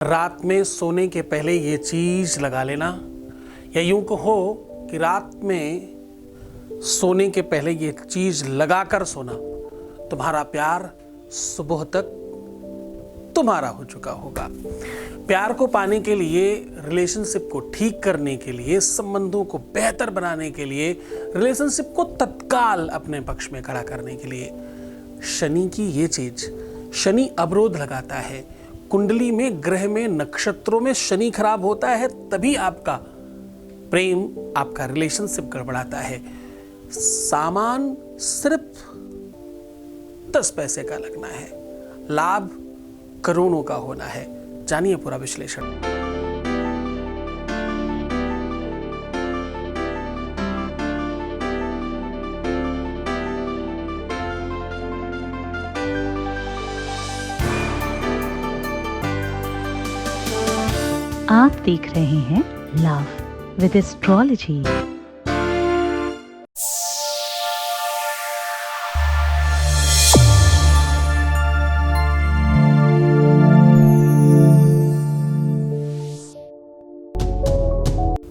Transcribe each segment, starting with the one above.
रात में सोने के पहले ये चीज लगा लेना, या यूं कहो कि रात में सोने के पहले ये चीज लगाकर सोना, तुम्हारा प्यार सुबह तक तुम्हारा हो चुका होगा। प्यार को पाने के लिए, रिलेशनशिप को ठीक करने के लिए, संबंधों को बेहतर बनाने के लिए, रिलेशनशिप को तत्काल अपने पक्ष में खड़ा करने के लिए शनि की ये चीज, शनि अवरोध लगाता है। कुंडली में, ग्रह में, नक्षत्रों में शनि खराब होता है तभी आपका प्रेम, आपका रिलेशनशिप गड़बड़ाता है। सामान सिर्फ 10 पैसे का लगना है, लाभ करोड़ों का होना है। जानिए पूरा विश्लेषण। आप देख रहे हैं लव विद एस्ट्रोलॉजी।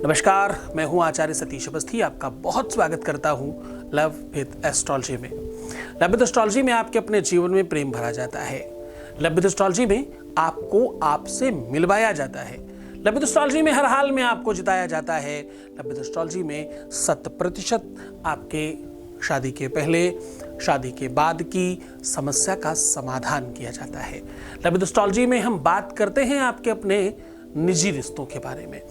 नमस्कार, मैं हूं आचार्य सतीश अवस्थी। आपका बहुत स्वागत करता हूं लव विद एस्ट्रोलॉजी में। लव विद एस्ट्रोलॉजी में आपके अपने जीवन में प्रेम भरा जाता है। लव विद एस्ट्रोलॉजी में आपको आपसे मिलवाया जाता है। लव विद एस्ट्रोलॉजी में हर हाल में आपको जिताया जाता है। लव विद एस्ट्रोलॉजी में 100% आपके शादी के पहले, शादी के बाद की समस्या का समाधान किया जाता है। लव विद एस्ट्रोलॉजी में हम बात करते हैं आपके अपने निजी रिश्तों के बारे में।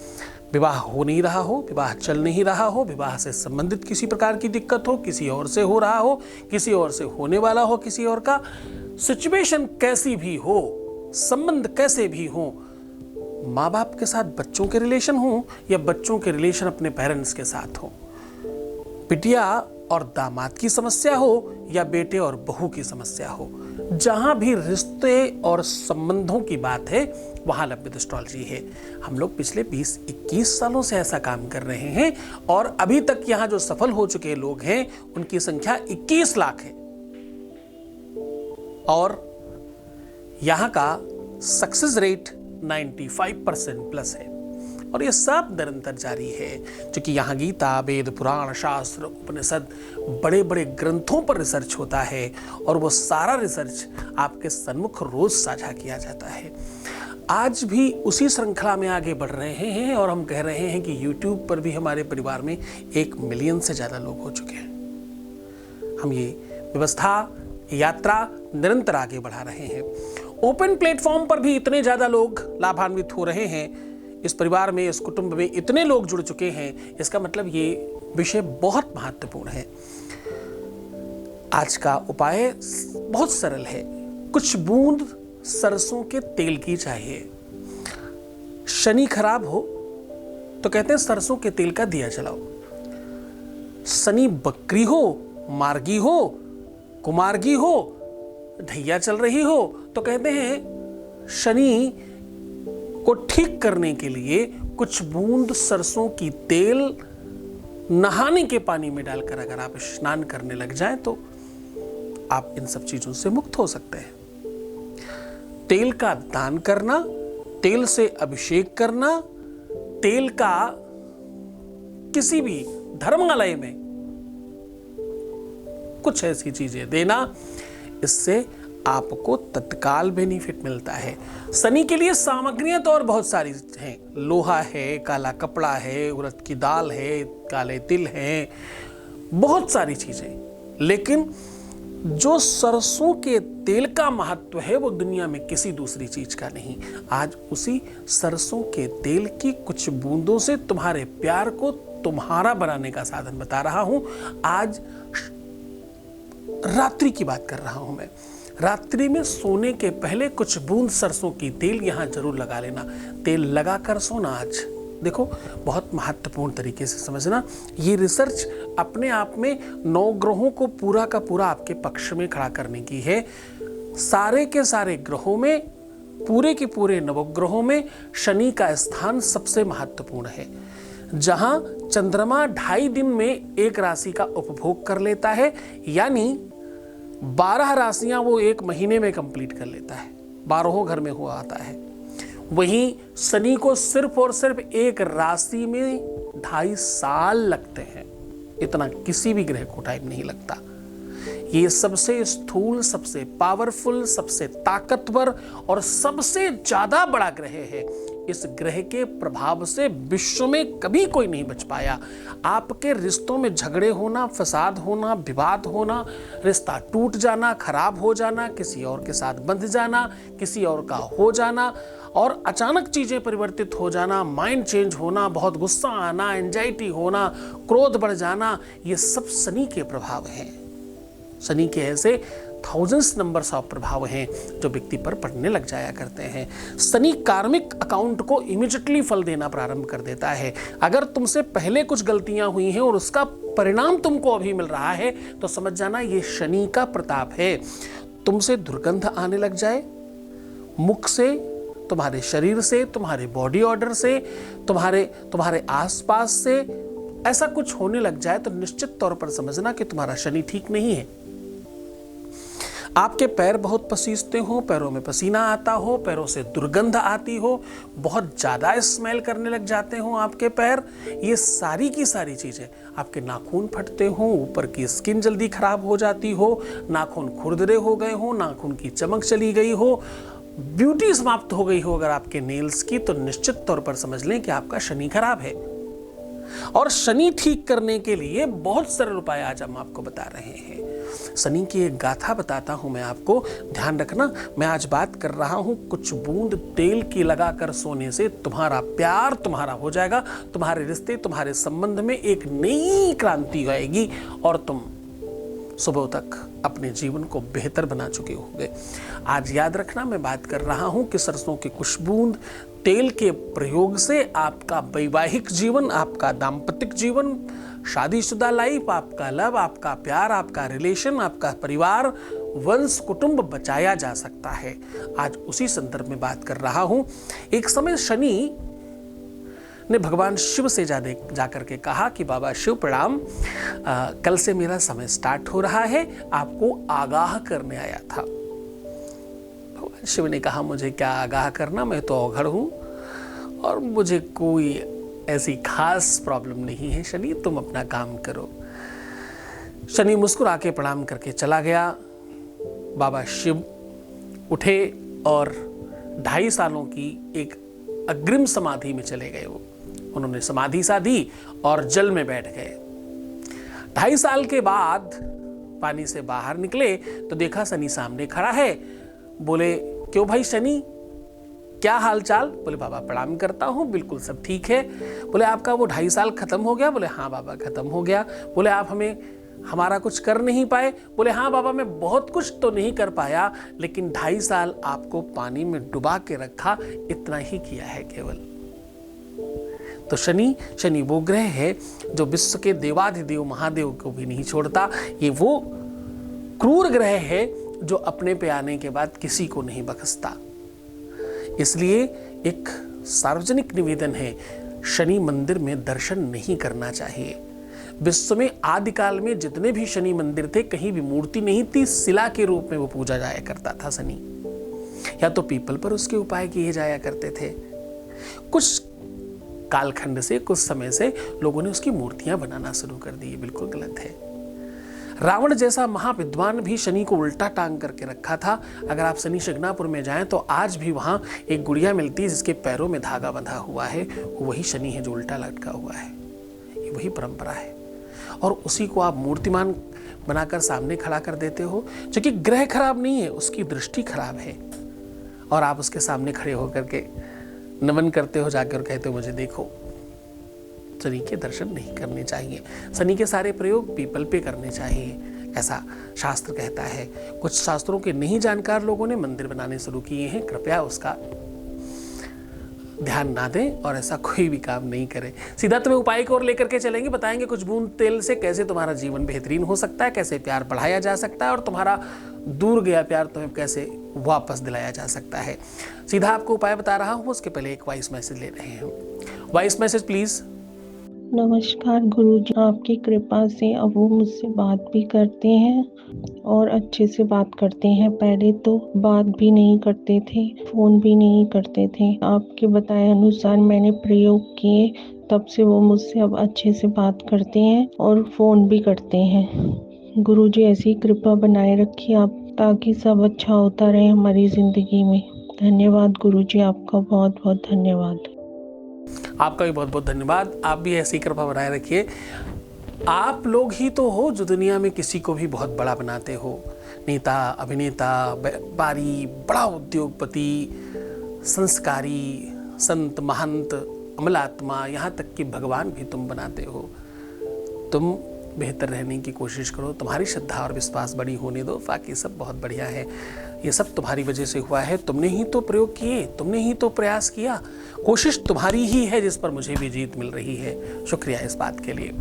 विवाह हो नहीं रहा हो, विवाह चल नहीं रहा हो, विवाह से संबंधित किसी प्रकार की दिक्कत हो, किसी और से हो रहा हो, किसी और से होने वाला हो, किसी और का, सिचुएशन कैसी भी हो, संबंध कैसे भी हो, माँ बाप के साथ बच्चों के रिलेशन हो या बच्चों के रिलेशन अपने पेरेंट्स के साथ हो, बिटिया और दामाद की समस्या हो या बेटे और बहू की समस्या हो, जहां भी रिश्ते और संबंधों की बात है वहां लव विद एस्ट्रोलॉजी है। हम लोग पिछले 20-21 सालों से ऐसा काम कर रहे हैं और अभी तक यहां जो सफल हो चुके लोग हैं उनकी संख्या 21 लाख है और यहां का सक्सेस रेट 95% प्लस है। और ये सब निरंतर जारी है, क्योंकि यहाँ गीता, वेद, पुराण, शास्त्र, उपनिषद, बड़े बड़े ग्रंथों पर रिसर्च होता है और वो सारा रिसर्च आपके सन्मुख रोज साझा किया जाता है। आज भी उसी श्रृंखला में आगे बढ़ रहे हैं और हम कह रहे हैं कि YouTube पर भी हमारे परिवार में 1 मिलियन से ज़्यादा लोग हो चुके हैं। हम ये व्यवस्था, यात्रा निरंतर आगे बढ़ा रहे हैं। ओपन प्लेटफॉर्म पर भी इतने ज़्यादा लोग लाभान्वित हो रहे हैं, इस परिवार में, इस कुटुंब में इतने लोग जुड़ चुके हैं, इसका मतलब ये विषय बहुत महत्वपूर्ण है। आज का उपाय बहुत सरल है। कुछ बूंद सरसों के तेल की चाहिए। शनि खराब हो तो कहते हैं सरसों के तेल का दिया जलाओ। शनि बकरी हो, मार्गी हो, कुमार्गी हो, ढैया चल रही हो तो कहते हैं शनि को ठीक करने के लिए कुछ बूंद सरसों की तेल नहाने के पानी में डालकर अगर आप स्नान करने लग जाएं तो आप इन सब चीजों से मुक्त हो सकते हैं। तेल का दान करना, तेल से अभिषेक करना, तेल का किसी भी धर्मालय में कुछ ऐसी चीजें देना, इससे आपको तत्काल बेनिफिट मिलता है। शनि के लिए सामग्रियां तो और बहुत सारी हैं। लोहा है, काला कपड़ा है, उड़द की दाल है, काले तिल हैं, बहुत सारी चीजें। लेकिन जो सरसों के तेल का महत्व है वो दुनिया में किसी दूसरी चीज का नहीं। आज उसी सरसों के तेल की कुछ बूंदों से तुम्हारे प्यार को तुम्हारा बनाने का साधन बता रहा हूं। आज रात्रि की बात कर रहा हूं मैं। रात्रि में सोने के पहले कुछ बूंद सरसों की तेल यहां जरूर लगा लेना। तेल लगाकर सोना आज। देखो, बहुत महत्वपूर्ण तरीके से समझना। ये रिसर्च अपने आप में 9 ग्रहों को पूरा का पूरा आपके पक्ष में खड़ा करने की है। सारे के सारे ग्रहों में, पूरे के पूरे नवग्रहों में शनि का स्थान सबसे महत्वपूर्ण है। जहां चंद्रमा 2.5 दिन में एक राशि का उपभोग कर लेता है, यानी 12 राशियां वो 1 महीने में कंप्लीट कर लेता है, 12 घर में हुआ आता है। वहीं शनि को सिर्फ और सिर्फ एक राशि में 2.5 साल लगते हैं। इतना किसी भी ग्रह को टाइम नहीं लगता। ये सबसे स्थूल, सबसे पावरफुल, सबसे ताकतवर और सबसे ज्यादा बड़ा ग्रह है। इस ग्रह के प्रभाव से विश्व में कभी कोई नहीं बच पाया। आपके रिश्तों में झगड़े होना, फसाद होना, विवाद होना, रिश्ता टूट जाना, खराब हो जाना, किसी और के साथ बंध जाना, किसी और का हो जाना और अचानक चीजें परिवर्तित हो जाना, माइंड चेंज होना, बहुत गुस्सा आना, एंजाइटी होना, क्रोध बढ़ जाना, ये सब शनि के प्रभाव हैं। शनि के ऐसे थाउजेंड्स नंबर्स ऑफ प्रभाव हैं जो व्यक्ति पर पड़ने लग जाया करते हैं। शनि कार्मिक अकाउंट को इमीडिएटली फल देना प्रारंभ कर देता है। अगर तुमसे पहले कुछ गलतियां हुई हैं और उसका परिणाम तुमको अभी मिल रहा है तो समझ जाना ये शनि का प्रताप है। तुमसे दुर्गंध आने लग जाए, मुख से, तुम्हारे शरीर से, तुम्हारे बॉडी ऑर्डर से, तुम्हारे आसपास से ऐसा कुछ होने लग जाए तो निश्चित तौर पर समझना कि तुम्हारा शनि ठीक नहीं है। आपके पैर बहुत पसीजते हो, पैरों में पसीना आता हो, पैरों से दुर्गंध आती हो, बहुत ज्यादा स्मेल करने लग जाते हो आपके पैर, ये सारी की सारी चीजें, आपके नाखून फटते हो, ऊपर की स्किन जल्दी खराब हो जाती हो, नाखून खुरदरे हो गए हो, नाखून की चमक चली गई हो, ब्यूटी समाप्त हो गई हो अगर आपके नेल्स की, तो निश्चित तौर पर समझ लें कि आपका शनि खराब है। और शनि ठीक करने के लिए बहुत सरल उपाय आज हम आपको बता रहे हैं। शनि की एक गाथा बताता हूं मैं आपको, ध्यान रखना। मैं आज बात कर रहा हूं कुछ बूंद तेल की लगाकर सोने से तुम्हारा प्यार तुम्हारा हो जाएगा, तुम्हारे रिश्ते, तुम्हारे संबंध में एक नई क्रांति आएगी और तुम सुबह तक अपने जीवन को बेहतर बना चुके होंगे। आज याद रखना, मैं बात कर रहा हूं कि सरसों की कुछ बूंद तेल के प्रयोग से आपका वैवाहिक जीवन, आपका दाम्पत्य जीवन, शादीशुदा लाइफ, आपका लव, आपका प्यार, आपका रिलेशन, आपका परिवार, वंश, कुटुंब बचाया जा सकता है। आज उसी संदर्भ में बात कर रहा हूं। एक समय शनि ने भगवान शिव से जाकर के कहा कि बाबा शिव प्रणाम, कल से मेरा समय स्टार्ट हो रहा है, आपको आगाह करने आया था। भगवान शिव ने कहा मुझे क्या आगाह करना, मैं तो औघड़ हूं और मुझे कोई ऐसी खास प्रॉब्लम नहीं है, शनि तुम अपना काम करो। शनि मुस्कुरा के प्रणाम करके चला गया। बाबा शिव उठे और 2.5 सालों की एक अग्रिम समाधि में चले गए। वो उन्होंने समाधि साधी और जल में बैठ गए। 2.5 साल के बाद पानी से बाहर निकले तो देखा शनि सामने खड़ा है। बोले क्यों भाई शनि, क्या हाल चाल? बोले बाबा प्रणाम करता हूँ, बिल्कुल सब ठीक है। बोले आपका वो 2.5 साल खत्म हो गया? बोले हाँ बाबा खत्म हो गया। बोले आप हमारा कुछ कर नहीं पाए? बोले हाँ बाबा मैं बहुत कुछ तो नहीं कर पाया, लेकिन 2.5 साल आपको पानी में डुबा के रखा, इतना ही किया है केवल। तो शनि वो ग्रह है जो विश्व के देवाधिदेव महादेव को भी नहीं छोड़ता। ये वो क्रूर ग्रह है जो अपने पे आने के बाद किसी को नहीं बख्शता। इसलिए एक सार्वजनिक निवेदन है, शनि मंदिर में दर्शन नहीं करना चाहिए। विश्व में आदिकाल में जितने भी शनि मंदिर थे, कहीं भी मूर्ति नहीं थी, शिला के रूप में वो पूजा जाया करता था शनि, या तो पीपल पर उसके उपाय किए जाया करते थे। कुछ कालखंड से, कुछ समय से लोगों ने उसकी मूर्तियां बनाना शुरू कर दी, बिल्कुल गलत है। रावण जैसा महाविद्वान भी शनि को उल्टा टांग करके रखा था। अगर आप शनि शिंगणापुर में जाएं तो आज भी वहां एक गुड़िया मिलती है जिसके पैरों में धागा बंधा हुआ है, वही शनि है जो उल्टा लटका हुआ है। ये वही परंपरा है और उसी को आप मूर्तिमान बनाकर सामने खड़ा कर देते हो, जो कि ग्रह खराब नहीं है, उसकी दृष्टि खराब है, और आप उसके सामने खड़े होकर के नमन करते हो, जाकर कहते हो मुझे देखो। शनि के दर्शन नहीं करने चाहिए। शनि के सारे प्रयोग पीपल पे करने चाहिए, ऐसा शास्त्र कहता है। कुछ शास्त्रों के नहीं जानकार लोगों ने मंदिर बनाने शुरू किए हैं, कृपया उसका ध्यान ना दें और ऐसा कोई भी काम नहीं करें। सीधा तुम्हें उपाय की ओर लेकर के चलेंगे, बताएंगे कुछ बूंद तेल से कैसे तुम्हारा जीवन बेहतरीन हो सकता है, कैसे प्यार बढ़ाया जा सकता है और तुम्हारा दूर गया प्यार तुम्हें कैसे वापस दिलाया जा सकता है। सीधा आपको उपाय बता रहा हूं, उसके पहले एक वॉइस मैसेज ले रहे हैं। Voice message please. नमस्कार गुरुजी, आपकी कृपा से अब वो मुझसे बात भी करते हैं और अच्छे से बात करते हैं। पहले तो बात भी नहीं करते थे, फ़ोन भी नहीं करते थे। आपके बताए अनुसार मैंने प्रयोग किए, तब से वो मुझसे अब अच्छे से बात करते हैं और फ़ोन भी करते हैं। गुरुजी ऐसी कृपा बनाए रखिए आप, ताकि सब अच्छा होता रहे हमारी ज़िंदगी में। धन्यवाद गुरुजी, आपका बहुत बहुत धन्यवाद। आपका भी बहुत बहुत धन्यवाद। आप भी ऐसी कृपा बनाए रखिए। आप लोग ही तो हो जो दुनिया में किसी को भी बहुत बड़ा बनाते हो। नेता, अभिनेता, व्यापारी, बड़ा उद्योगपति, संस्कारी, संत, महंत, अमलात्मा, यहाँ तक कि भगवान भी तुम बनाते हो। तुम बेहतर रहने की कोशिश करो, तुम्हारी श्रद्धा और विश्वास बड़ी होने दो, बाकी सब बहुत बढ़िया है। ये सब तुम्हारी वजह से हुआ है, तुमने ही तो प्रयोग किए, तुमने ही तो प्रयास किया। कोशिश तुम्हारी ही है जिस पर मुझे भी जीत मिल रही है। शुक्रिया इस बात के लिए।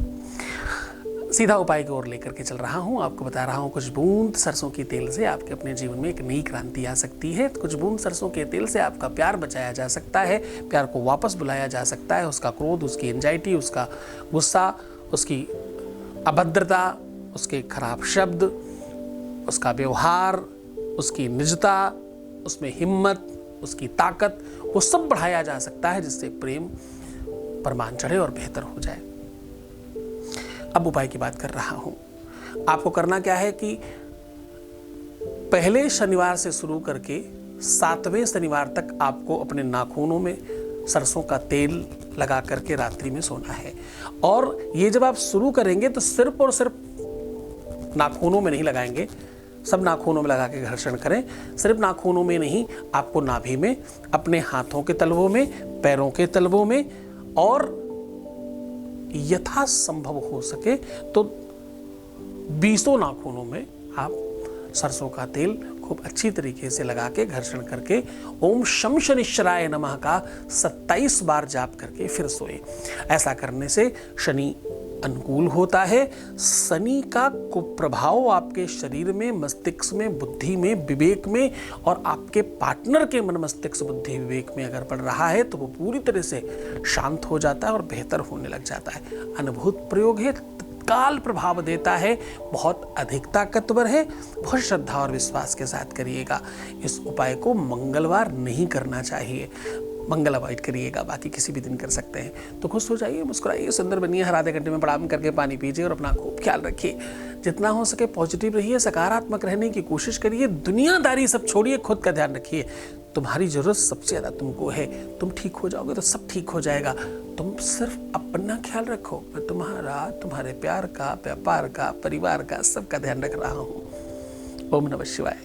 सीधा उपाय की ओर लेकर के चल रहा हूँ। आपको बता रहा हूँ कुछ बूंद सरसों के तेल से आपके अपने जीवन में एक नई क्रांति आ सकती है। कुछ बूंद सरसों के तेल से आपका प्यार बचाया जा सकता है, प्यार को वापस बुलाया जा सकता है। उसका क्रोध, उसकी एंजाइटी, उसका गुस्सा, उसकी अभद्रता, उसके खराब शब्द, उसका व्यवहार, उसकी निजता, उसमें हिम्मत, उसकी ताकत, वो सब बढ़ाया जा सकता है, जिससे प्रेम परमान चढ़े और बेहतर हो जाए। अब उपाय की बात कर रहा हूं। आपको करना क्या है कि पहले शनिवार से शुरू करके 7वें शनिवार तक आपको अपने नाखूनों में सरसों का तेल लगा करके रात्रि में सोना है। और ये जब आप शुरू करेंगे तो सिर्फ और सिर्फ नाखूनों में नहीं लगाएंगे, सब नाखूनों में लगा के घर्षण करें। सिर्फ नाखूनों में नहीं, आपको नाभि में, अपने हाथों के तलवों में, पैरों के तलवों में, और यथासंभव हो सके तो 20 नाखूनों में आप सरसों का तेल खूब अच्छी तरीके से लगा के घर्षण करके ओम शम शनिश्चराय नमः का 27 बार जाप करके फिर सोए। ऐसा करने से शनि अनुकूल होता है। शनि का कुप्रभाव आपके शरीर में, मस्तिष्क में, बुद्धि में, विवेक में और आपके पार्टनर के मन, मस्तिष्क, बुद्धि, विवेक में अगर पड़ रहा है तो वो पूरी तरह से शांत हो जाता है और बेहतर होने लग जाता है। अनुभूत प्रयोग है, तत्काल प्रभाव देता है, बहुत अधिक ताकतवर है। बहुत श्रद्धा और विश्वास के साथ करिएगा। इस उपाय को मंगलवार नहीं करना चाहिए, मंगल अवॉइड करिएगा, बाकी किसी भी दिन कर सकते हैं। तो खुश हो जाइए, मुस्कुराइए, सुंदर बनिए। हर आधे घंटे में प्रणाम करके पानी पीजिए और अपना खूब ख्याल रखिए। जितना हो सके पॉजिटिव रहिए, सकारात्मक रहने की कोशिश करिए। दुनियादारी सब छोड़िए, खुद का ध्यान रखिए। तुम्हारी जरूरत सबसे ज़्यादा तुमको है। तुम ठीक हो जाओगे तो सब ठीक हो जाएगा। तुम सिर्फ अपना ख्याल रखो। मैं तुम्हारा, तुम्हारे प्यार का, व्यापार का, परिवार का, सबका ध्यान रख रहा हूँ। ओम नमः शिवाय।